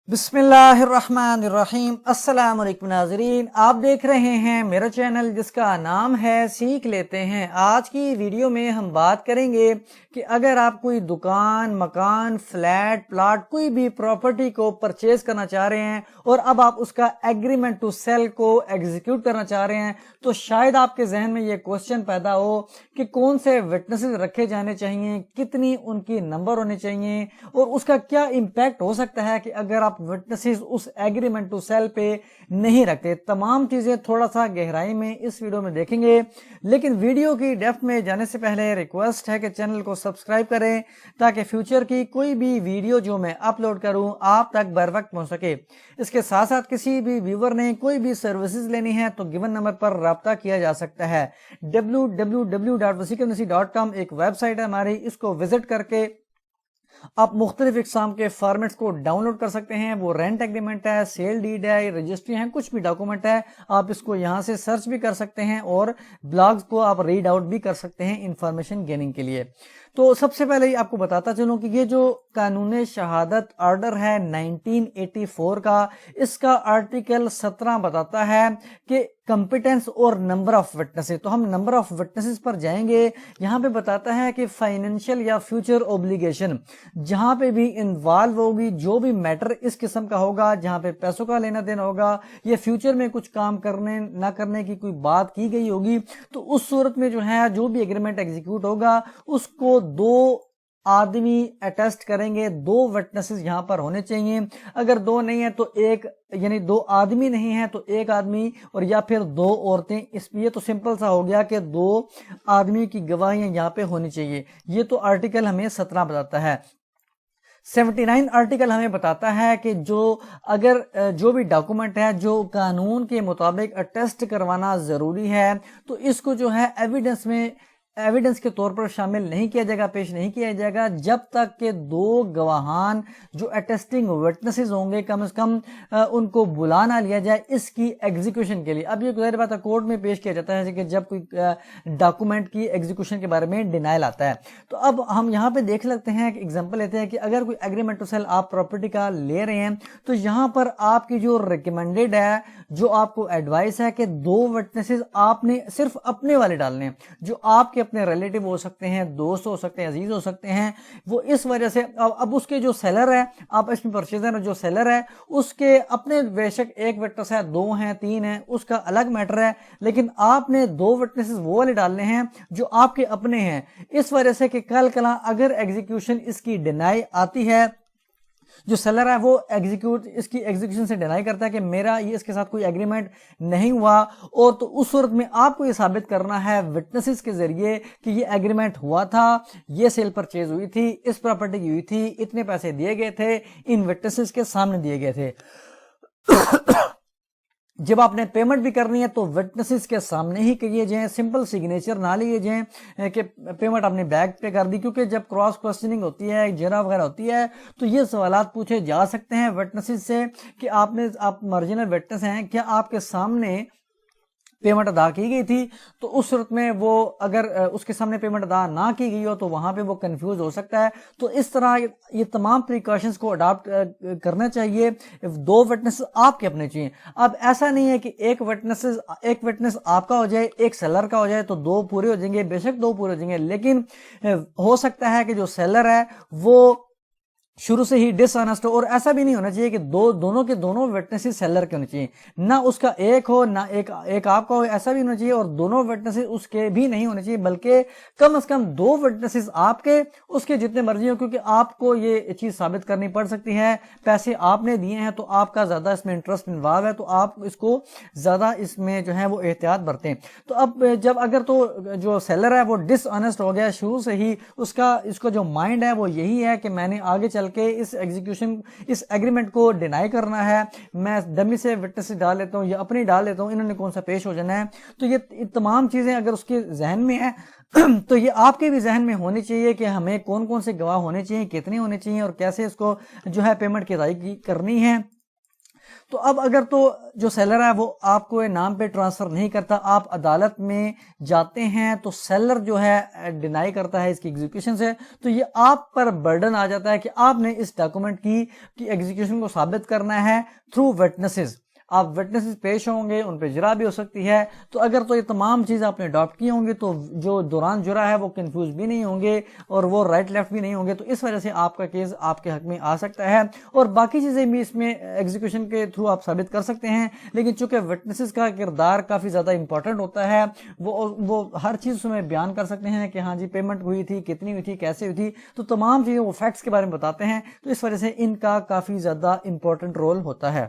بسم اللہ الرحمن الرحیم۔ السلام علیکم ناظرین، آپ دیکھ رہے ہیں میرا چینل جس کا نام ہے سیکھ لیتے ہیں۔ آج کی ویڈیو میں ہم بات کریں گے کہ اگر آپ کوئی دکان، مکان، فلیٹ، پلاٹ، کوئی بھی پراپرٹی کو پرچیز کرنا چاہ رہے ہیں اور اب آپ اس کا ایگریمنٹ ٹو سیل کو ایگزیکیوٹ کرنا چاہ رہے ہیں، تو شاید آپ کے ذہن میں یہ کوسچن پیدا ہو کہ کون سے وٹنسز رکھے جانے چاہیے، کتنی ان کی نمبر ہونی چاہیے اور اس کا کیا امپیکٹ ہو سکتا ہے کہ اگر آپ وٹنسز اس ایگریمنٹ ٹو سیل پہ نہیں رکھتے۔ تمام چیزیں تھوڑا سا گہرائی میں اس ویڈیو میں دیکھیں گے، لیکن ویڈیو کی ڈیپتھ میں جانے سے پہلے ریکویسٹ ہے کہ چینل کو سبسکرائب کریں تاکہ فیوچر کی کوئی بھی ویڈیو جو میں اپلوڈ کروں آپ تک بر وقت پہنچ سکے۔ اس کے ساتھ ساتھ کسی بھی ویور نے کوئی بھی سروسز لینی ہے تو گیون نمبر پر رابطہ کیا جا سکتا ہے۔ www.wasikmnasi.com ایک ویب سائٹ ہے ہماری، اس کو وزٹ کر کے آپ مختلف اقسام کے فارمیٹس کو ڈاؤن لوڈ کر سکتے ہیں۔ وہ رینٹ ایگریمنٹ ہے، سیل ڈیڈ ہے، رجسٹری ہے، کچھ بھی ڈاکومنٹ ہے، آپ اس کو یہاں سے سرچ بھی کر سکتے ہیں اور بلاگز کو آپ ریڈ آؤٹ بھی کر سکتے ہیں انفارمیشن گیننگ کے لیے۔ تو سب سے پہلے آپ کو بتاتا چلوں کہ یہ جو قانون شہادت آرڈر ہے 1984 کا، اس کا آرٹیکل 17 بتاتا ہے کہ کمپیٹنس اور نمبر آف وٹنسز۔ تو ہم نمبر آف وٹنسز پر جائیں گے۔ یہاں پہ بتاتا ہے کہ فائنینشیل یا فیوچر اوبلیگیشن جہاں پہ بھی انوالو ہوگی، جو بھی میٹر اس قسم کا ہوگا جہاں پہ پیسوں کا لینا دینا ہوگا یا فیوچر میں کچھ کام کرنے نہ کرنے کی کوئی بات کی گئی ہوگی، تو اس صورت میں جو ہے جو بھی ایگریمنٹ ایگزیکیوٹ ہوگا اس کو دو آدمی اٹیسٹ کریں گے، دو وٹنسز یہاں پر ہونے چاہیے۔ اگر دو نہیں ہیں تو ایک، یعنی دو آدمی نہیں ہیں تو ایک آدمی اور یا پھر دو عورتیں۔ اس یہ تو سمپل سا ہو گیا کہ دو آدمی کی گواہیاں یہاں پہ ہونی چاہیے۔ یہ تو آرٹیکل ہمیں 17 بتاتا ہے۔ 79 آرٹیکل ہمیں بتاتا ہے کہ اگر جو بھی ڈاکومنٹ ہے جو قانون کے مطابق اٹیسٹ کروانا ضروری ہے تو اس کو جو ہے ایویڈنس کے طور پر شامل نہیں کیا جائے گا، پیش نہیں کیا جائے گا جب تک کہ دو گواہان جو اٹیسٹنگ وٹنسز ہوں گے کم از کم ان کو بلا نہ لیا جائے اس کی ایگزیکیوشن کے لیے۔ اب یہ ظاہر بات ہے کورٹ میں پیش کیا جاتا ہے کہ جب کوئی ڈاکومنٹ کی ایگزیکیوشن کے بارے میں ڈینائل آتا ہے۔ تو اب ہم یہاں پہ دیکھ لیتے ہیں کہ ایگزامپل لیتے ہیں کہ اگر کوئی ایگریمنٹ ٹو سیل آپ پراپرٹی کا لے رہے ہیں تو یہاں پر آپ کی جو ریکمینڈیڈ ہے، جو آپ کو ایڈوائس ہے کہ دو وٹنسز آپ نے صرف اپنے والے ڈالنے ہیں، جو آپ کے اپنے ریلیٹو ہو سکتے ہیں، دوست ہو سکتے ہیں، عزیز ہو سکتے ہیں۔ وہ اس وجہ سے اب اس کے جو سیلر ہے، آپ اس میں پرچیزر جو سیلر ہے اس کے اپنے بے شک ایک وٹنس ہے، دو ہیں، تین ہیں، اس کا الگ میٹر ہے، لیکن آپ نے دو وٹنسز وہ والے ڈالنے ہیں جو آپ کے اپنے ہیں، اس وجہ سے کہ کل کلا اگر ایگزیکیوشن اس کی ڈینائی آتی ہے، جو سیلر ہے وہ اس کی ایگزیکیوشن سے ڈینائی کرتا ہے کہ میرا یہ اس کے ساتھ کوئی ایگریمنٹ نہیں ہوا، اور تو اس صورت میں آپ کو یہ ثابت کرنا ہے وٹنسز کے ذریعے کہ یہ ایگریمنٹ ہوا تھا، یہ سیل پرچیز ہوئی تھی، اس پراپرٹی کی ہوئی تھی، اتنے پیسے دیے گئے تھے، ان وٹنسز کے سامنے دیے گئے تھے۔ جب آپ نے پیمنٹ بھی کرنی ہے تو وٹنسز کے سامنے ہی کیے جائیں، سمپل سگنیچر نہ لیے جائیں کہ پیمنٹ آپ نے بیک پہ کر دی، کیونکہ جب کراس کوسچننگ ہوتی ہے، جرا وغیرہ ہوتی ہے تو یہ سوالات پوچھے جا سکتے ہیں وٹنسز سے کہ آپ مارجنل وٹنس ہیں، کیا آپ کے سامنے پیمنٹ ادا کی گئی تھی؟ تو اس صورت میں وہ اگر اس کے سامنے پیمنٹ ادا نہ کی گئی ہو تو وہاں پہ وہ کنفیوز ہو سکتا ہے۔ تو اس طرح یہ تمام پریکاشنز کو اڈاپٹ کرنا چاہیے۔ دو وٹنس آپ کے اپنے چاہیے۔ اب ایسا نہیں ہے کہ ایک وٹنس آپ کا ہو جائے، ایک سیلر کا ہو جائے تو دو پورے ہو جائیں گے، بے شک دو پورے ہو جائیں گے، لیکن ہو سکتا ہے کہ جو سیلر ہے وہ شروع سے ہی ڈس آنسٹ ہو، اور ایسا بھی نہیں ہونا چاہیے کہ دونوں کے دونوں وٹنسز سیلر کے ہونے چاہیے، نہ اس کا ایک ہو نہ ایک آپ کا ہو، ایسا بھی ہونا چاہیے، اور دونوں وٹنسز اس کے بھی نہیں ہونے چاہیے، بلکہ کم از کم دو وٹنسز آپ کے، اس کے جتنے مرضی ہو، کیونکہ آپ کو یہ چیز ثابت کرنی پڑ سکتی ہے، پیسے آپ نے دیے ہیں تو آپ کا زیادہ اس میں انٹرسٹ انوالو ہے، تو آپ اس کو زیادہ اس میں جو ہے وہ احتیاط برتیں۔ تو اب جب اگر تو جو سیلر ہے وہ ڈس آنسٹ ہو گیا شروع سے ہی، اس کا جو مائنڈ ہے وہ یہی ہے کہ میں نے آگے چل کے اس ایگریمنٹ کو ڈینائی کرنا ہے، میں ڈمی سے وٹنس ڈال لیتا ہوں یا اپنی ڈال لیتا ہوں، انہوں نے کون سا پیش ہو جانا ہے۔ تو یہ تمام چیزیں اگر اس کے ذہن میں ہیں تو یہ آپ کے بھی ذہن میں ہونی چاہیے کہ ہمیں کون کون سے گواہ ہونے چاہیے، کتنے ہونے چاہیے، اور کیسے اس کو جو ہے پیمنٹ کی ادائیگی کرنی ہے۔ تو اب اگر تو جو سیلر ہے وہ آپ کو نام پہ ٹرانسفر نہیں کرتا، آپ عدالت میں جاتے ہیں تو سیلر جو ہے ڈینائی کرتا ہے اس کی ایگزیکیوشن سے، تو یہ آپ پر برڈن آ جاتا ہے کہ آپ نے اس ڈاکومنٹ کی ایگزیکیوشن کو ثابت کرنا ہے تھرو وٹنسز. آپ وٹنسز پیش ہوں گے، ان پہ جرا بھی ہو سکتی ہے. تو اگر تو یہ تمام چیز آپ نے اڈاپٹ کی ہوں گی تو جو دوران جرا ہے وہ کنفیوز بھی نہیں ہوں گے اور وہ رائٹ لیفٹ بھی نہیں ہوں گے، تو اس وجہ سے آپ کا کیس آپ کے حق میں آ سکتا ہے. اور باقی چیزیں بھی اس میں ایگزیکیوشن کے تھرو آپ ثابت کر سکتے ہیں، لیکن چونکہ وٹنسز کا کردار کافی زیادہ امپورٹنٹ ہوتا ہے، وہ ہر چیز اس میں بیان کر سکتے ہیں کہ ہاں جی پیمنٹ ہوئی تھی، کتنی ہوئی تھی، کیسے ہوئی تھی، تو تمام چیزیں وہ فیکٹس کے بارے میں بتاتے ہیں. تو اس وجہ سے ان کا کافی زیادہ امپورٹنٹ رول ہوتا ہے.